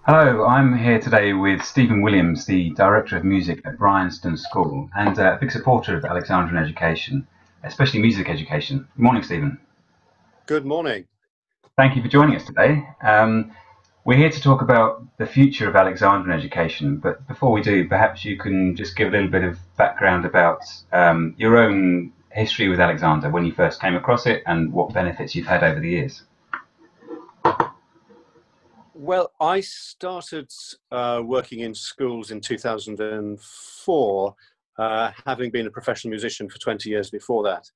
Hello, I'm here today with Stephen Williams, the Director of Music at Bryanston School and a big supporter of Alexandrian education, especially music education. Good morning, Stephen. Good morning. Thank you for joining us today. We're here to talk about the future of Alexandrian education, but before we do, perhaps you can just give a little bit of background about your own history with Alexander, when you first came across it and what benefits you've had over the years. Well, I started working in schools in 2004, having been a professional musician for 20 years before that.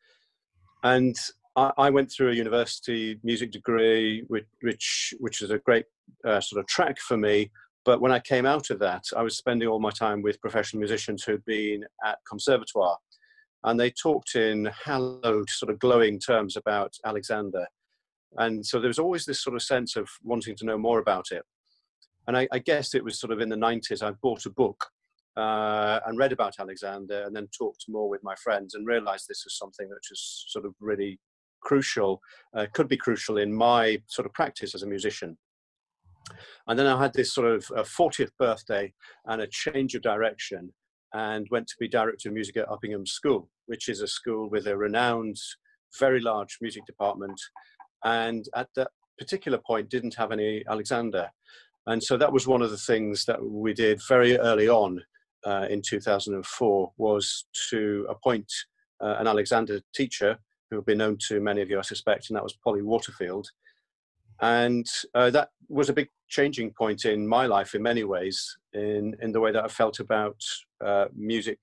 And I went through a university music degree, which is a great sort of track for me. But when I came out of that, I was spending all my time with professional musicians who'd been at conservatoire. And they talked in hallowed, sort of glowing terms about Alexander. And so there was always this sort of sense of wanting to know more about it. And I guess it was sort of in the 90s, I bought a book and read about Alexander, and then talked more with my friends and realized this was something which is sort of really crucial, could be crucial in my sort of practice as a musician. And then I had this sort of 40th birthday and a change of direction, and went to be director of music at Uppingham School, which is a school with a renowned, very large music department. And at that particular point didn't have any Alexander. And so that was one of the things that we did very early on in 2004, was to appoint an Alexander teacher who will be known to many of you, I suspect, and that was Polly Waterfield. And that was a big changing point in my life in many ways, in the way that I felt about music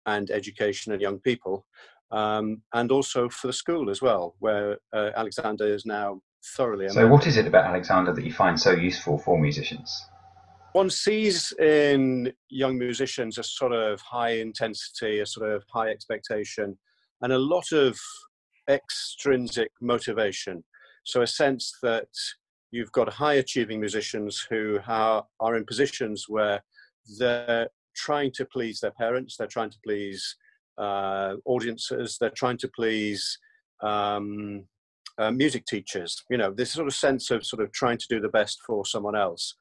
and education and young people. And also for the school as well, where Alexander is now thoroughly. So what is it about Alexander that you find so useful for musicians? One sees in young musicians a sort of high intensity, a sort of high expectation, and a lot of extrinsic motivation. So a sense that you've got high achieving musicians who are in positions where they're trying to please their parents, they're trying to please audiences, they're trying to please music teachers, you know, this sort of sense of sort of trying to do the best for someone else.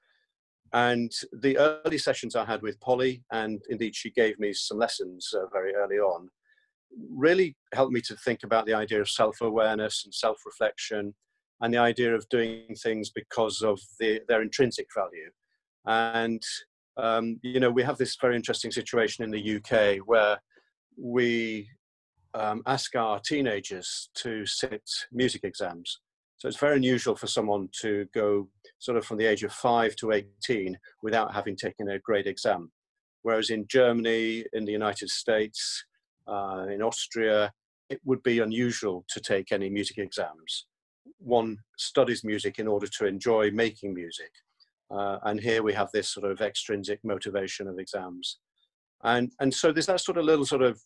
And the early sessions I had with Polly, and indeed she gave me some lessons very early on, really helped me to think about the idea of self-awareness and self-reflection, and the idea of doing things because of their intrinsic value. And you know, we have this very interesting situation in the UK where we ask our teenagers to sit music exams. So it's very unusual for someone to go sort of from the age of 5 to 18 without having taken a grade exam. Whereas in Germany, in the United States, in Austria, it would be unusual to take any music exams. One studies music in order to enjoy making music. And here we have this sort of extrinsic motivation of exams. And so there's that sort of little sort of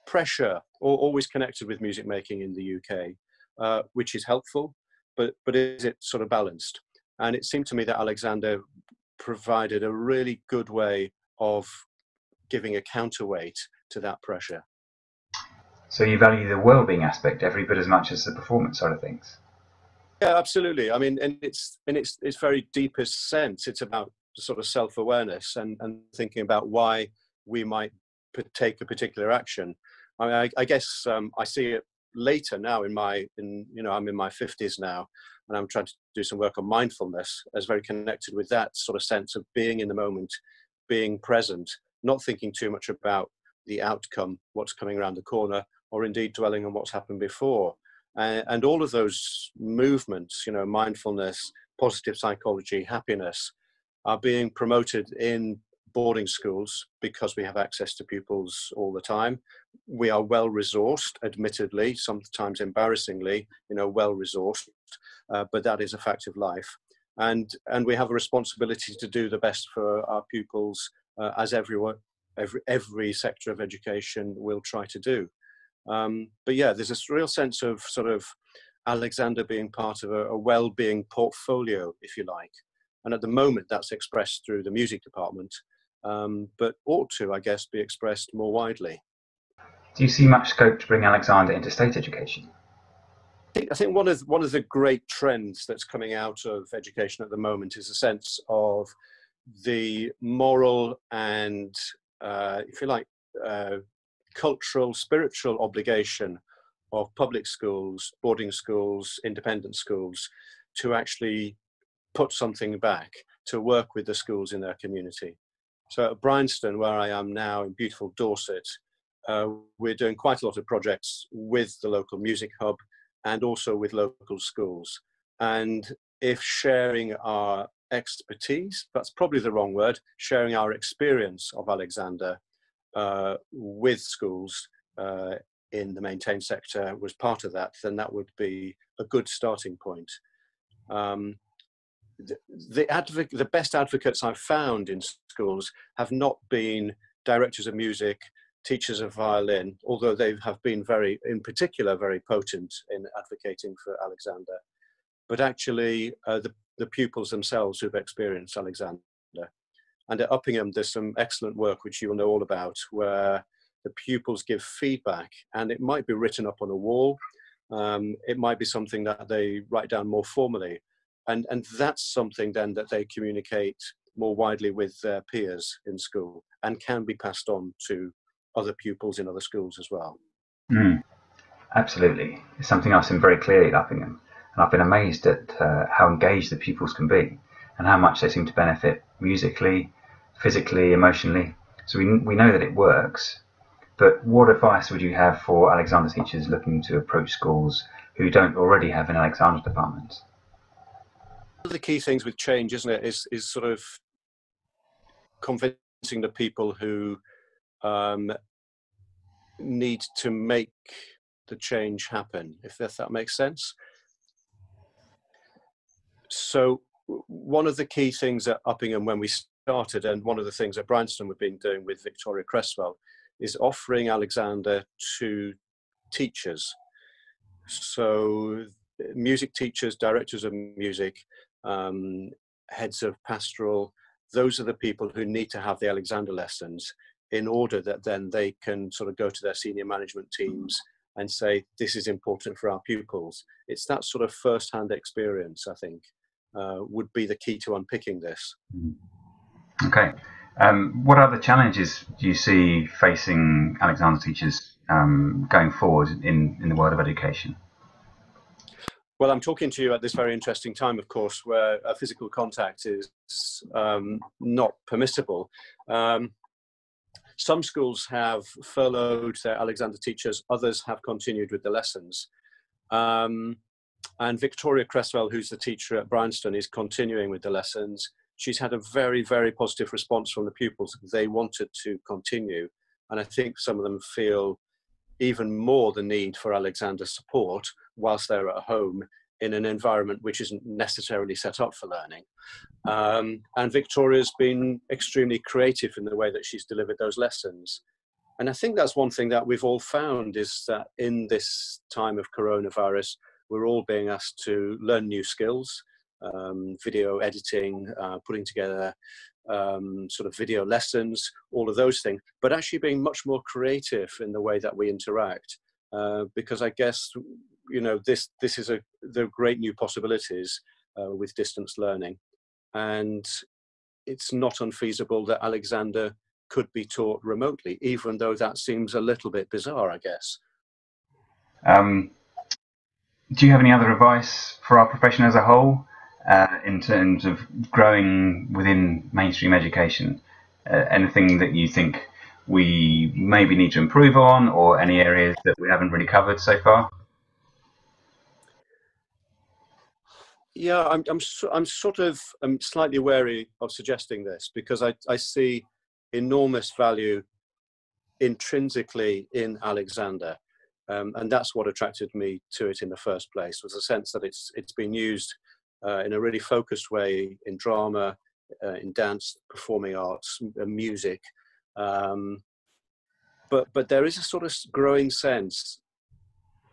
pressure always connected with music making in the UK, which is helpful, but is it sort of balanced? And it seemed to me that Alexander provided a really good way of giving a counterweight to that pressure. So you value the well-being aspect every bit as much as the performance side of things? Yeah, absolutely. I mean, and it's very deepest sense, it's about sort of self-awareness and thinking about why we might take a particular action. I mean, I guess I see it later now I'm in my 50s now, and I'm trying to do some work on mindfulness as very connected with that sort of sense of being in the moment, being present, not thinking too much about the outcome, what's coming around the corner, or indeed dwelling on what's happened before. And all of those movements, you know, mindfulness, positive psychology, happiness, are being promoted in boarding schools because we have access to pupils all the time. We are well resourced, admittedly, sometimes embarrassingly, you know, well resourced, but that is a fact of life. And we have a responsibility to do the best for our pupils, as every sector of education will try to do. But yeah, there's this real sense of sort of Alexander being part of a well-being portfolio, if you like. And at the moment, that's expressed through the music department, but ought to, I guess, be expressed more widely. Do you see much scope to bring Alexander into state education? think one of the great trends that's coming out of education at the moment is a sense of the moral and, if you like, cultural, spiritual obligation of public schools, boarding schools, independent schools, to actually put something back, to work with the schools in their community. So at Bryanston, where I am now in beautiful Dorset, we're doing quite a lot of projects with the local music hub and also with local schools. And if sharing our expertise, that's probably the wrong word, sharing our experience of Alexander with schools in the maintained sector was part of that, then that would be a good starting point. The best advocates I've found in schools have not been directors of music, teachers of violin, although they have been in particular, very potent in advocating for Alexander, but actually the pupils themselves who've experienced Alexander. And at Uppingham, there's some excellent work which you will know all about, where the pupils give feedback, and it might be written up on a wall. It might be something that they write down more formally. And that's something then that they communicate more widely with their peers in school and can be passed on to other pupils in other schools as well. Absolutely. It's something I've seen very clearly at Uppingham. And I've been amazed at how engaged the pupils can be and how much they seem to benefit musically, physically, emotionally. So we know that it works. But what advice would you have for Alexander teachers looking to approach schools who don't already have an Alexander department? One of the key things with change, isn't it, is sort of convincing the people who need to make the change happen, if that makes sense. So one of the key things at Uppingham when we started, and one of the things at Bryanston we've been doing with Victoria Cresswell, is offering Alexander to teachers. So music teachers, directors of music, heads of pastoral, those are the people who need to have the Alexander lessons in order that then they can sort of go to their senior management teams and say, this is important for our pupils. It's that sort of first-hand experience, I think, would be the key to unpicking this. Okay. What other challenges do you see facing Alexander teachers going forward in the world of education? Well, I'm talking to you at this very interesting time, of course, where physical contact is not permissible. Some schools have furloughed their Alexander teachers, others have continued with the lessons. And Victoria Cresswell, who's the teacher at Bryanston, is continuing with the lessons. She's had a very, very positive response from the pupils. They wanted to continue. And I think some of them feel even more the need for Alexander's support whilst they're at home in an environment which isn't necessarily set up for learning. And Victoria's been extremely creative in the way that she's delivered those lessons. And I think that's one thing that we've all found, is that in this time of coronavirus, we're all being asked to learn new skills, video editing, putting together sort of video lessons, all of those things, but actually being much more creative in the way that we interact. Because I guess, you know, this is the great new possibilities with distance learning. And it's not unfeasible that Alexander could be taught remotely, even though that seems a little bit bizarre, I guess. Do you have any other advice for our profession as a whole in terms of growing within mainstream education? Anything that you think we maybe need to improve on, or any areas that we haven't really covered so far? Yeah, I'm slightly wary of suggesting this, because I see enormous value intrinsically in Alexander, and that's what attracted me to it in the first place, was the sense that it's been used in a really focused way in drama, in dance, performing arts, music, but there is a sort of growing sense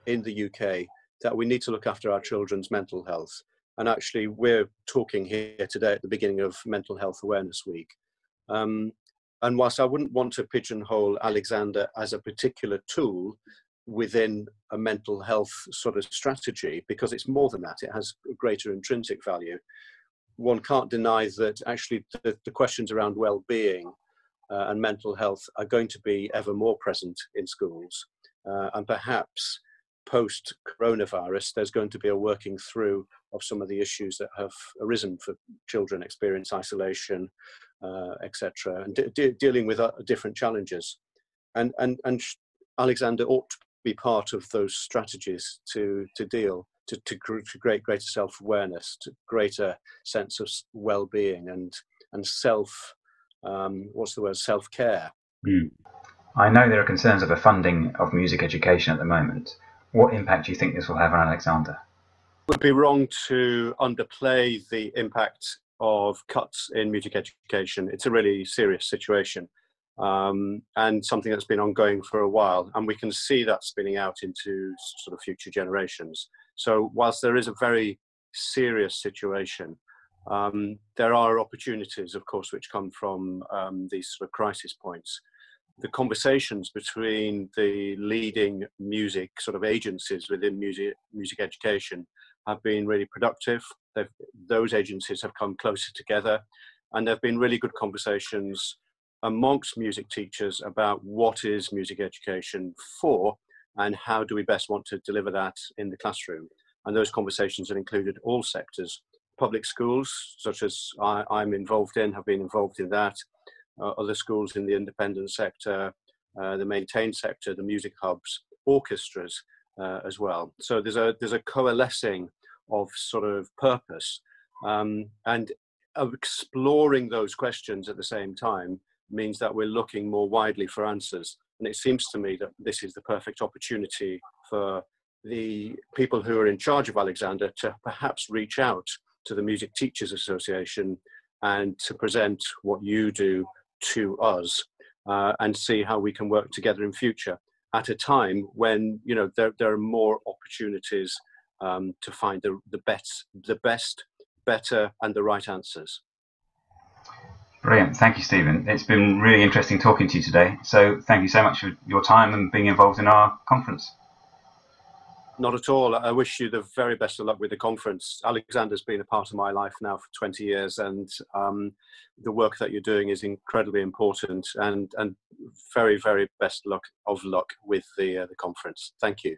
in the UK that we need to look after our children's mental health. And actually, we're talking here today at the beginning of Mental Health Awareness Week. And whilst I wouldn't want to pigeonhole Alexander as a particular tool, within a mental health sort of strategy, because it's more than that. It has a greater intrinsic value. One can't deny that actually the questions around well-being and mental health are going to be ever more present in schools. And perhaps post-coronavirus, there's going to be a working through of some of the issues that have arisen for children experience isolation, etc., and dealing with different challenges. And Alexander ought to be part of those strategies to create greater self-awareness, to greater sense of well-being and self-care. I know there are concerns over funding of music education at the moment. What impact do you think this will have on Alexander? It would be wrong to underplay the impact of cuts in music education. It's a really serious situation, and something that's been ongoing for a while, and we can see that spinning out into sort of future generations. So whilst there is a very serious situation, there are opportunities, of course, which come from these sort of crisis points. The conversations between the leading music sort of agencies within music education have been really productive. Those agencies have come closer together, and there have been really good conversations amongst music teachers about what is music education for and how do we best want to deliver that in the classroom. And those conversations have included all sectors. Public schools, such as I'm involved in, have been involved in that. Other schools in the independent sector, the maintained sector, the music hubs, orchestras as well. So there's a coalescing of sort of purpose, and of exploring those questions at the same time means that we're looking more widely for answers. And it seems to me that this is the perfect opportunity for the people who are in charge of Alexander to perhaps reach out to the Music Teachers Association and to present what you do to us, and see how we can work together in future at a time when, you know, there are more opportunities to find the best, better, and the right answers. Brilliant. Thank you, Stephen. It's been really interesting talking to you today. So thank you so much for your time and being involved in our conference. Not at all. I wish you the very best of luck with the conference. Alexander's been a part of my life now for 20 years, and the work that you're doing is incredibly important, and very, very best of luck with the conference. Thank you.